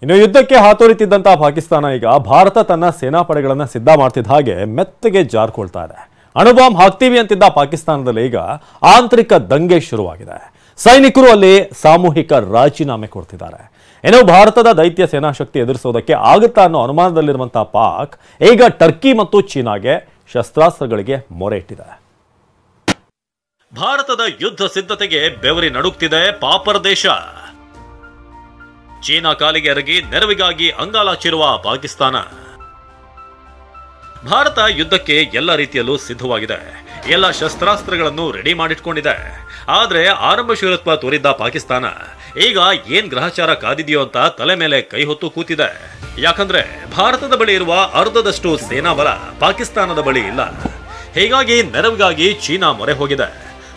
ಇನ್ನು ಯುದ್ಧಕ್ಕೆ ಹಾತೊರಿತಿದ್ದಂತಹ ಪಾಕಿಸ್ತಾನ ಈಗ ಭಾರತ ತನ್ನ ಸೇನಾ ಪಡೆಗಳನ್ನು ಸಿದ್ಧ ಮಾಡ್ತಿದ್ದ ಹಾಗೆ ಮೆತ್ತಗೆ ಜಾರ್ಕೊಳ್ತಾ ಇದೆ. ಅಣುಬಾಂಬ್ ಹಾಕ್ತೀವಿ ಅಂತಿದ್ದ ಪಾಕಿಸ್ತಾನದಲ್ಲಿ ಈಗ ಆಂತರಿಕ ದಂಗೆ ಶುರುವಾಗಿದೆ. ಸೈನಿಕರು ಅಲ್ಲಿ ಸಾಮೂಹಿಕ ರಾಜೀನಾಮೆ ಕೊಡ್ತಿದ್ದಾರೆ. ಇನ್ನು ಭಾರತದ ದೈತ್ಯ ಸೇನಾ ಶಕ್ತಿ ಎದುರಿಸೋದಕ್ಕೆ ಆಗುತ್ತಾ ಅನ್ನೋ ಅನುಮಾನದಲ್ಲಿರುವಂತಹ ಪಾಕ್ ಈಗ ಟರ್ಕಿ ಮತ್ತು ಚೀನಾಗೆ ಶಸ್ತ್ರಾಸ್ತ್ರಗಳಿಗೆ ಮೊರೆ ಇಟ್ಟಿದೆ. ಭಾರತದ ಯುದ್ಧ ಸಿದ್ಧತೆಗೆ ಬೆವರಿ ನಡುಗ್ತಿದೆ ಪಾಪರ ದೇಶ. ಚೀನಾ ಕಾಲಿಗೆ ಎರಗಿ ನೆರವಿಗಾಗಿ ಅಂಗಾಲಾಚಿರುವ ಪಾಕಿಸ್ತಾನ. ಭಾರತ ಯುದ್ಧಕ್ಕೆ ಎಲ್ಲ ರೀತಿಯಲ್ಲೂ ಸಿದ್ಧವಾಗಿದೆ. ಎಲ್ಲ ಶಸ್ತ್ರಾಸ್ತ್ರಗಳನ್ನು ರೆಡಿ ಮಾಡಿಟ್ಕೊಂಡಿದೆ. ಆದ್ರೆ ಆರಂಭ ಶೂರತ್ವ ತೋರಿದ್ದ ಪಾಕಿಸ್ತಾನ ಈಗ ಏನ್ ಗ್ರಹಚಾರ ಕಾದಿದೆಯೋ ಅಂತ ತಲೆ ಮೇಲೆ ಕೈ ಹೊತ್ತು ಕೂತಿದೆ. ಯಾಕಂದ್ರೆ ಭಾರತದ ಬಳಿ ಇರುವ ಅರ್ಧದಷ್ಟು ಸೇನಾ ಬಲ ಪಾಕಿಸ್ತಾನದ ಬಳಿ ಇಲ್ಲ. ಹೀಗಾಗಿ ನೆರವಿಗಾಗಿ ಚೀನಾ ಮೊರೆ ಹೋಗಿದೆ.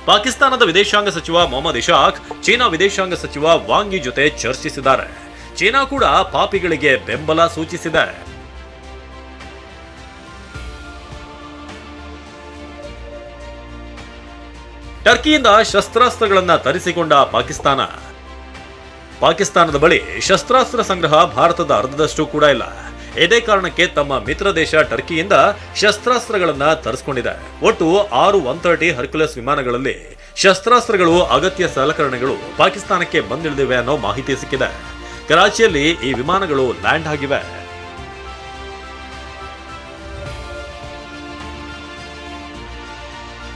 ಪಾಕಿಸ್ತಾನದ ವಿದೇಶಾಂಗ ಸಚಿವ ಮೊಹಮ್ಮದ್ ಇಶಾಕ್ ಚೀನಾ ವಿದೇಶಾಂಗ ಸಚಿವ ವಾಂಗ್ ಯಿ ಜೊತೆ ಚರ್ಚಿಸಿದ್ದಾರೆ. ಚೀನಾ ಕೂಡ ಪಾಪಿಗಳಿಗೆ ಬೆಂಬಲ ಸೂಚಿಸಿದೆ. ಟರ್ಕಿಯಿಂದ ಶಸ್ತ್ರಾಸ್ತ್ರಗಳನ್ನ ತರಿಸಿಕೊಂಡ ಪಾಕಿಸ್ತಾನದ ಬಳಿ ಶಸ್ತ್ರಾಸ್ತ್ರ ಸಂಗ್ರಹ ಭಾರತದ ಅರ್ಧದಷ್ಟು ಕೂಡ ಇಲ್ಲ. ಇದೇ ಕಾರಣಕ್ಕೆ ತಮ್ಮ ಮಿತ್ರ ದೇಶ ಟರ್ಕಿಯಿಂದ ಶಸ್ತ್ರಾಸ್ತ್ರಗಳನ್ನ ತರಿಸಿಕೊಂಡಿದೆ. ಒಟ್ಟು 6 130 ಹರ್ಕ್ಯುಲಸ್ ವಿಮಾನಗಳಲ್ಲಿ ಶಸ್ತ್ರಾಸ್ತ್ರಗಳು, ಅಗತ್ಯ ಸಲಕರಣೆಗಳು ಪಾಕಿಸ್ತಾನಕ್ಕೆ ಬಂದಿಳಿದಿವೆ ಅನ್ನೋ ಮಾಹಿತಿ ಸಿಕ್ಕಿದೆ. ಕರಾಚಿಯಲ್ಲಿ ಈ ವಿಮಾನಗಳು ಲ್ಯಾಂಡ್ ಆಗಿವೆ.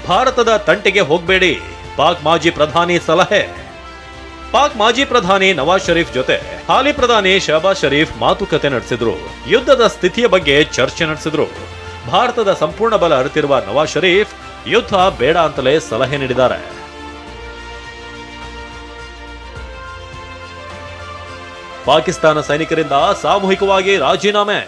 ಭಾರತದ ತಂಟೆಗೆ ಹೋಗಬೇಡಿ, ಪಾಕ್ ಮಾಜಿ ಪ್ರಧಾನಿ ಸಲಹೆ. ಪಾಕ್ ಮಾಜಿ ಪ್ರಧಾನಿ ನವಾಜ್ ಶರೀಫ್ ಜೊತೆ ಹಾಲಿ ಪ್ರಧಾನಿ ಶಹಬಾಜ್ ಶರೀಫ್ ಮಾತುಕತೆ ನಡೆಸಿದ್ರು. ಯುದ್ಧದ ಸ್ಥಿತಿಯ ಬಗ್ಗೆ ಚರ್ಚೆ ನಡೆಸಿದ್ರು. ಭಾರತದ ಸಂಪೂರ್ಣ ಬಲ ಅರಿತಿರುವ ನವಾಜ್ ಶರೀಫ್ ಯುದ್ಧ ಬೇಡ ಅಂತಲೇ ಸಲಹೆ ನೀಡಿದ್ದಾರೆ. ಪಾಕಿಸ್ತಾನ ಸೈನಿಕರಿಂದ ಸಾಮೂಹಿಕವಾಗಿ ರಾಜೀನಾಮೆ.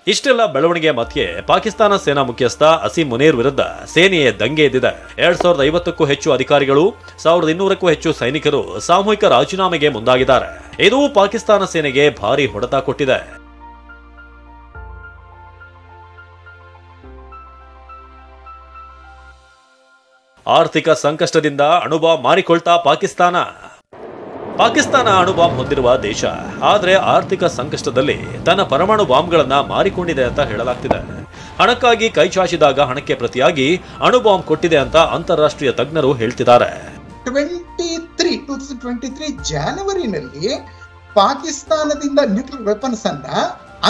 ಇಷ್ಟೆಲ್ಲ ಬೆಳವಣಿಗೆ ಮಧ್ಯೆ ಪಾಕಿಸ್ತಾನ ಸೇನಾ ಮುಖ್ಯಸ್ಥ ಅಸೀಂ ಮುನೀರ್ ವಿರುದ್ಧ ಸೇನೆಯ ದಂಗೆ ಎದ್ದಿದೆ. 2550ಕ್ಕೂ ಹೆಚ್ಚು ಅಧಿಕಾರಿಗಳು, 1200ಕ್ಕೂ ಹೆಚ್ಚು ಸೈನಿಕರು ಸಾಮೂಹಿಕ ರಾಜೀನಾಮೆಗೆ ಮುಂದಾಗಿದ್ದಾರೆ. ಇದು ಪಾಕಿಸ್ತಾನ ಸೇನೆಗೆ ಭಾರಿ ಹೊಡೆತ ಕೊಟ್ಟಿದೆ. ಆರ್ಥಿಕ ಸಂಕಷ್ಟದಿಂದ ಅಣುಬಾಂಬ್ ಮಾರಿಕೊಳ್ತಾ ಪಾಕಿಸ್ತಾನ ಅಣುಬಾಂಬ್ ಹೊಂದಿರುವ ದೇಶ. ಆದರೆ ಆರ್ಥಿಕ ಸಂಕಷ್ಟದಲ್ಲಿ ತನ್ನ ಪರಮಾಣು ಬಾಂಬ್ಗಳನ್ನ ಮಾರಿಕೊಂಡಿದೆ ಅಂತ ಹೇಳಲಾಗ್ತಿದೆ. ಹಣಕ್ಕಾಗಿ ಕೈಚಾಚಿದಾಗ ಹಣಕ್ಕೆ ಪ್ರತಿಯಾಗಿ ಅಣುಬಾಂಬ್ ಕೊಟ್ಟಿದೆ ಅಂತ ಅಂತಾರಾಷ್ಟ್ರೀಯ ತಜ್ಞರು ಹೇಳ್ತಿದ್ದಾರೆ. 2023 ಜನವರಿನಲ್ಲಿ ಪಾಕಿಸ್ತಾನದಿಂದ ನ್ಯೂಕ್ಲಿಯರ್ ವೆಪನ್ಸ್ ಅನ್ನ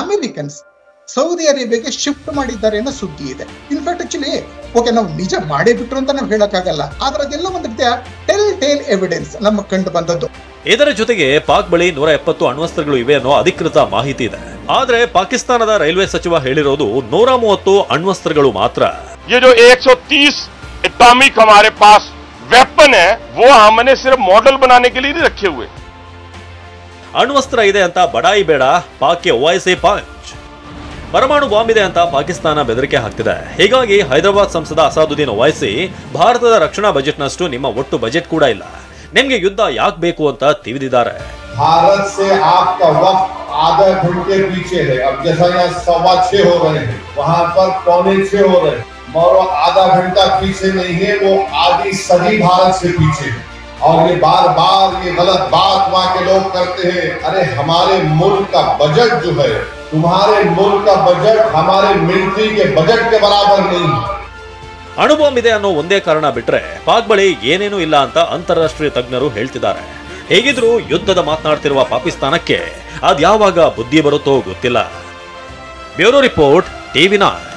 ಅಮೆರಿಕನ್ಸ್ ಸೌದಿ ಅರೇಬಿಯಾಗೆ ಶಿಫ್ಟ್ ಮಾಡಿದ್ದಾರೆ ಅನ್ನೋ ಸುದ್ದಿ ಇದೆ. ಇನ್ಫ್ಯಾಕ್ಟ್ ಆಕ್ಚುಲಿ ಓಕೆ, ನಾವು ನಿಜ ಮಾಡೇ ಬಿಟ್ರು ಅಂತ ನಾವು ಹೇಳಕ್ಕಾಗಲ್ಲ. ಆದ್ರೆ ಅದೆಲ್ಲ ಒಂದು ರೀತಿಯ ಟೆಲ್ ಎವಿಡೆನ್ಸ್ ನಮಗೆ ಕಂಡು ಬಂದದ್ದು. ಇದರ ಜೊತೆಗೆ ಪಾಕ್ ಬಳಿ 170 ಅಣ್ವಸ್ತ್ರಗಳು ಇವೆ ಅನ್ನೋ ಅಧಿಕೃತ ಮಾಹಿತಿ ಇದೆ. ಆದ್ರೆ ಪಾಕಿಸ್ತಾನದ ರೈಲ್ವೆ ಸಚಿವ ಹೇಳಿರೋದು 130 ಅಣ್ವಸ್ತ್ರಗಳು ಮಾತ್ರ. ये जो 130 एटॉमिक हमारे पास वेपन है वो हमने सिर्फ मॉडल बनाने के लिए नहीं रखे हुए. ಅಣ್ವಸ್ತ್ರ ಇದೆ ಅಂತ ಬಡಾಯಿ ಬೇಡ, ಪಾಕ್ಗೆ ಒವೈಸಿ ಪಂಚ್. ಪರಮಾಣು ಬಾಂಬ್ ಇದೆ ಅಂತ ಪಾಕಿಸ್ತಾನ ಬೆದರಿಕೆ ಹಾಕ್ತಿದೆ. ಹೀಗಾಗಿ ಹೈದರಾಬಾದ್ ಸಂಸದ ಅಸಾದುದ್ದೀನ್ ಒವೈಸಿ ಭಾರತದ ರಕ್ಷಣಾ ಬಜೆಟ್ನಷ್ಟು ನಿಮ್ಮ ಒಟ್ಟು ಬಜೆಟ್ ಕೂಡ ಇಲ್ಲ, ನಿಮ್ಗೆ ಯುದ್ಧ ಯಾಕೆ ಬೇಕು ಅಂತ ತಿವಿದಿದ್ದಾರೆ. भारत से आपका वक्त आधा घंटे पीछे है. अब जैसा यहाँ 6:15 हो रहे हैं, वहाँ पर 5:45 हो रहे हैं. और आधा घंटा पीछे नहीं है, वो आधी सदी भारत से पीछे है. और ये बार बार ये गलत बात वहाँ के लोग करते हैं. अरे हमारे मुल्क का बजट जो है, तुम्हारे मुल्क का बजट हमारे मिलिट्री के बजट के बराबर नहीं है. ಅಣುಬಾಂಬ್ ಇದೆ ಅನ್ನೋ ಒಂದೇ ಕಾರಣ ಬಿಟ್ರೆ ಪಾಕ್ ಬಳಿ ಏನೇನೂ ಇಲ್ಲ ಅಂತ ಅಂತಾರಾಷ್ಟ್ರೀಯ ತಜ್ಞರು ಹೇಳ್ತಿದ್ದಾರೆ. ಹೇಗಿದ್ರು ಯುದ್ಧದ ಮಾತನಾಡ್ತಿರುವ ಪಾಕಿಸ್ತಾನಕ್ಕೆ ಅದ್ಯಾವಾಗ ಬುದ್ಧಿ ಬರುತ್ತೋ ಗೊತ್ತಿಲ್ಲ. Bureau report, TV9.